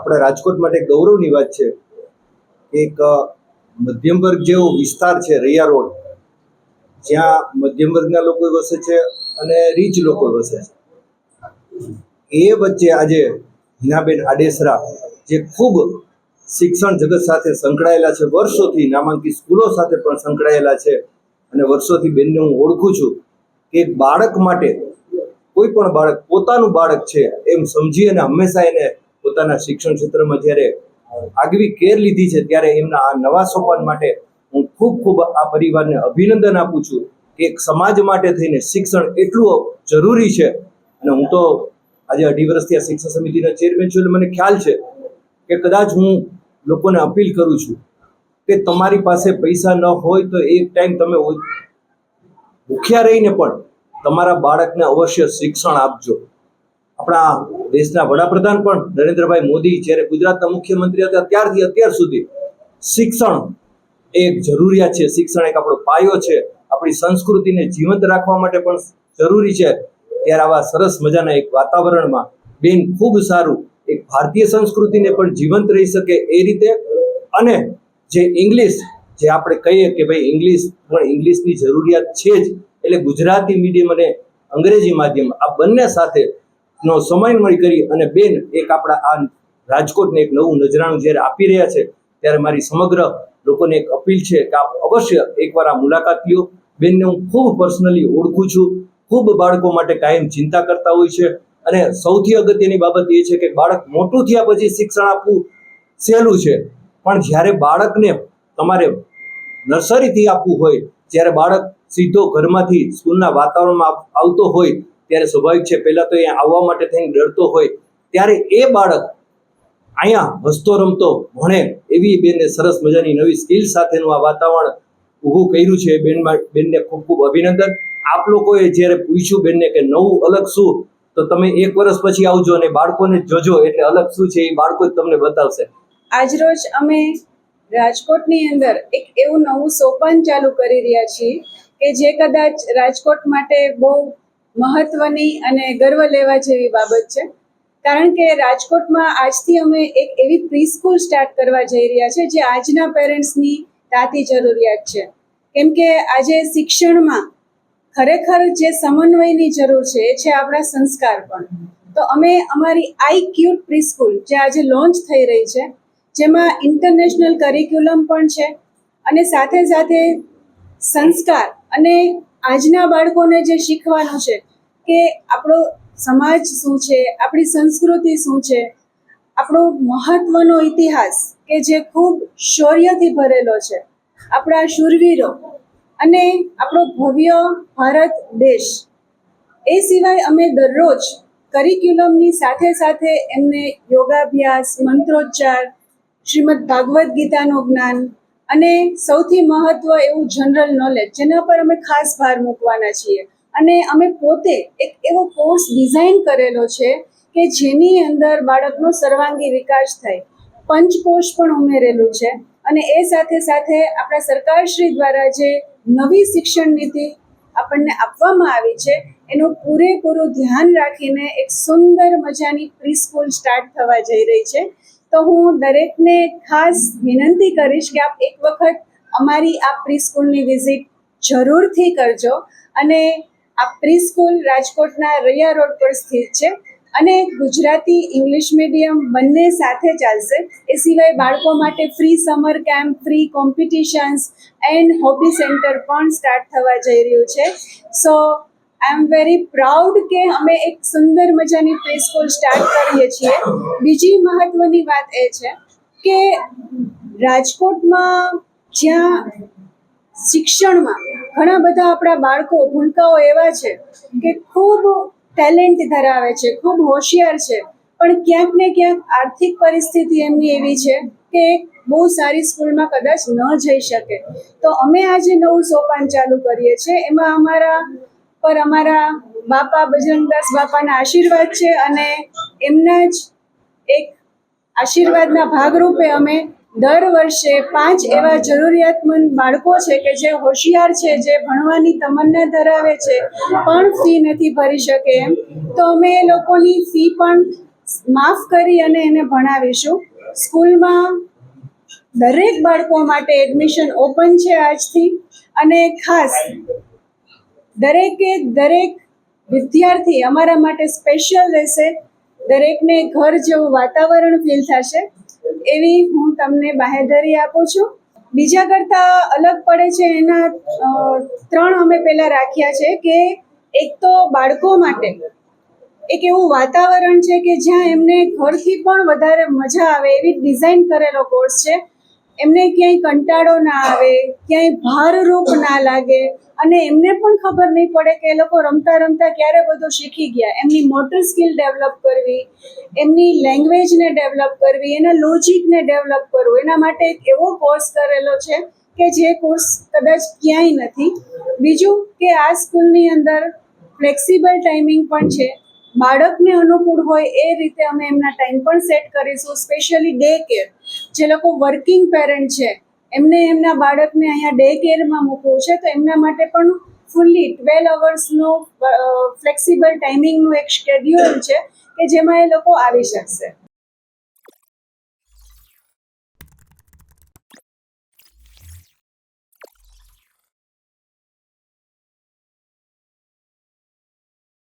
આપણા રાજકોટ માટે ગૌરવની વાત છે. એક મધ્યમ વર્ગ જેવો વિસ્તાર છે રૈયા રોડ, જ્યાં મધ્યમ વર્ગના લોકો વસે છે અને રીચ લોકો વસે છે. એ વચ્ચે આજે હિનાબેન આડેસરા, જે ખૂબ શિક્ષણ જગત સાથે સંકળાયેલા છે, વર્ષોથી નામાંકિત સ્કૂલો સાથે પણ સંકળાયેલા છે, અને વર્ષોથી બેનને હું ઓળખું છું કે એક બાળક માટે, કોઈ પણ બાળક પોતાનું બાળક છે એમ સમજી અને હંમેશા એને પોતાના શિક્ષણ ક્ષેત્રમાં જ્યારે આગવી કેર લીધી છે, ત્યારે એમના આ નવા સોપાન માટે હું ખૂબ ખૂબ આ પરિવારને અભિનંદન આપું છું કે એક સમાજ માટે થઈને શિક્ષણ એટલું જરૂરી છે. અને હું તો આજે 2.5 વર્ષથી આ શિક્ષણ સમિતિના ચેરમેન છું, એટલે મને ખ્યાલ છે કે કદાચ હું લોકોને અપીલ કરું છું કે તમારી પાસે પૈસા ન હોય તો એક ટાઈમ તમે ભૂખ્યા રહીને પણ તમારા બાળકને અવશ્ય શિક્ષણ આપજો. આપણા દેશના વડાપ્રધાન પણ નરેન્દ્રભાઈ મોદી જ્યારે ગુજરાતના મુખ્યમંત્રી હતા ત્યારથી અત્યાર સુધી શિક્ષણ એક જરૂરિયાત છે, શિક્ષણ એક આપણો પાયો છે, આપણી સંસ્કૃતિને જીવંત રાખવા માટે પણ જરૂરી છે. ત્યારે આવા સરસ મજાના એક વાતાવરણમાં બેન ખૂબ સારું એક ભારતીય સંસ્કૃતિને પણ જીવંત રહી શકે એ રીતે, અને જે ઇંગ્લિશ, જે આપણે કહીએ કે ભાઈ ઇંગ્લિશ, પણ ઇંગ્લિશની જરૂરિયાત છે જ, એટલે ગુજરાતી મીડિયમ અને અંગ્રેજી માધ્યમ આ બંને સાથે નો સમન્વય કરી અને બેન એક આપણા આ રાજકોટને એક નવું નજરાણું જ્યારે આપી રહ્યા છે, ત્યારે મારી સમગ્ર લોકોને એક અપીલ છે કે આપ અવશ્ય એકવાર આ મુલાકાત લ્યો. બેનને હું ખૂબ પર્સનલી ઓળખું છું, ખૂબ બાળકો માટે કાયમ ચિંતા કરતા હોય છે, અને સૌથી અગત્યની બાબત એ છે કે બાળક મોટું થયા પછી શિક્ષણ આપવું સહેલું છે, પણ જ્યારે બાળકને તમારે નર્સરીથી આપવું હોય, જ્યારે બાળક સીધો ઘરમાંથી સ્કૂલના વાતાવરણમાં આવતો હોય, ત્યારે સ્વાભાવિક છે પહેલા તો અહીંયા આવવા માટે થઈને ડરતો હોય, ત્યારે એ બાળક અહીંયા હસતો રમતો ભણે એવી બેનને સરસ મજાની નવી સ્કિલ સાથેનું આ વાતાવરણ ઊભું કર્યું છે. બેનને ખૂબ ખૂબ અભિનંદન. આપ લોકોએ જ્યારે પૂછ્યું બેનને કે નવું અલગ શું, તો તમે 1 વર્ષ પછી આવજો અને બાળકોને જોજો, એટલે અલગ શું છે એ બાળકો જ તમને બતાવશે. આજરોજ અમે રાજકોટની અંદર એક એવું નવું સોપાન ચાલુ કરી રહ્યા છીએ કે જે કદાચ રાજકોટ માટે બહુ મહત્વની અને ગર્વ લેવા જેવી બાબત છે. કારણ કે રાજકોટમાં આજથી અમે એક એવી પ્રી સ્કૂલ સ્ટાર્ટ કરવા જઈ રહ્યા છે જે આજના પેરેન્ટ્સની તાતી જરૂરિયાત છે. કેમ કે આજે શિક્ષણમાં ખરેખર જે સમન્વયની જરૂર છે એ છે આપણા સંસ્કાર પણ. તો અમે અમારી આઈ ક્યુટ પ્રી સ્કૂલ જે આજે લોન્ચ થઈ રહી છે, જેમાં ઇન્ટરનેશનલ કરિક્યુલમ પણ છે, અને સાથે સાથે સંસ્કાર અને આજના બાળકોને જે શીખવાનું છે કે આપણો સમાજ શું છે, આપણી સંસ્કૃતિ શું છે, આપણો મહત્વનો ઇતિહાસ કે જે ખૂબ શૌર્યથી ભરેલો છે, આપણા શૂરવીરો અને આપણો ભવ્ય ભારત દેશ. એ સિવાય અમે દરરોજ કરિક્યુલમની સાથે સાથે એમને યોગાભ્યાસ, મંત્રોચ્ચાર, શ્રીમદ ભાગવદ્ ગીતાનું જ્ઞાન અને સૌથી મહત્વ એવું જનરલ નોલેજ, જેના પર અમે ખાસ ભાર મૂકવાના છીએ. અને અમે પોતે એક એવો કોર્સ ડિઝાઇન કરેલો છે કે જેની અંદર બાળકનો સર્વાંગી વિકાસ થાય. પંચકોશ પણ ઉમેરેલું છે, અને એ સાથે સાથે આપણા સરકારશ્રી દ્વારા જે નવી શિક્ષણ નીતિ આપણને આપવામાં આવી છે એનું પૂરેપૂરું ધ્યાન રાખીને એક સુંદર મજાની પ્રી સ્કૂલ સ્ટાર્ટ થવા જઈ રહી છે. તો હું દરેકને ખાસ વિનંતી કરીશ કે આપ એક વખત અમારી આ પ્રી સ્કૂલની વિઝિટ જરૂરથી કરજો. અને આ પ્રી સ્કૂલ રાજકોટના રૈયા રોડ પર સ્થિત છે, અને ગુજરાતી ઇંગ્લિશ મીડિયમ બંને સાથે ચાલશે. એ સિવાય બાળકો માટે free summer camp, free competitions and hobby centre પણ સ્ટાર્ટ થવા જઈ રહ્યું છે. સો આઈ એમ વેરી પ્રાઉડ કે અમે એક સુંદર મજાની પ્રી સ્કૂલ સ્ટાર્ટ કરીએ છીએ. બીજી મહત્વની વાત એ છે કે રાજકોટમાં જ્યાં શિક્ષણમાં ઘણા બધા આપણા બાળકો ભૂલકાઓ એવા છે કે ખૂબ ટેલેન્ટ ધરાવે છે, ખૂબ હોશિયાર છે, પણ ક્યાંક ને ક્યાંક આર્થિક પરિસ્થિતિ એમની એવી છે કે બહુ સારી સ્કૂલમાં કદાચ ન જઈ શકે. તો અમે આજે નવું સોપાન ચાલુ કરીએ છીએ, એમાં અમારા બાપા બજરંગદાસ બાપાના આશીર્વાદ છે, અને એમના જ એક આશીર્વાદના ભાગરૂપે અમે દર વર્ષે 5 એવા જરૂરિયાતમંદ બાળકો છે કે જે હોશિયાર છે, જે ભણવાની તમન્ના ધરાવે છે, પણ ફી નથી ભરી શકે એમ, તો અમે એ લોકોની ફી પણ માફ કરી અને એને ભણાવીશું. સ્કૂલમાં દરેક બાળકો માટે એડમિશન ઓપન છે આજથી, અને ખાસ દરેક વિદ્યાર્થી અમારા માટે સ્પેશિયલ રહેશે. દરેકને ઘર જેવું વાતાવરણ ફીલ થશે એવી હું તમને બાહેધરી આપું છું. બીજા કરતાં અલગ પડે છે એના 3 અમે પહેલાં રાખ્યા છે કે એક તો બાળકો માટે એક એવું વાતાવરણ છે કે જ્યાં એમને ઘરથી પણ વધારે મજા આવે એવી ડિઝાઇન કરેલો કોર્સ છે. એમને ક્યાંય કંટાળો ના આવે, ક્યાંય ભારરૂપ ના લાગે, અને એમને પણ ખબર નહીં પડે કે એ લોકો રમતા રમતા ક્યારે બધું શીખી ગયા. એમની મોટર સ્કિલ ડેવલપ કરવી, એમની લેંગ્વેજને ડેવલપ કરવી, એના લોજિકને ડેવલપ કરવું, એના માટે એક એવો કોર્સ કરેલો છે કે જે કોર્સ કદાચ ક્યાંય નથી. બીજું કે આ સ્કૂલની અંદર ફ્લેક્સિબલ ટાઈમિંગ પણ છે. બાળકને અનુકૂળ હોય એ રીતે અમે એમના ટાઈમ પણ સેટ કરીશું. સ્પેશિયલી ડે કેર, જે લોકો વર્કિંગ પેરેન્ટ છે એમને એમના બાળકને અહીંયા ડે કેરમાં મૂકવું છે, તો એમના માટે પણ ફૂલ્લી 12 અવર્સનું ફ્લેક્સિબલ ટાઈમિંગનું એક શેડ્યુલ છે કે જેમાં એ લોકો આવી શકશે.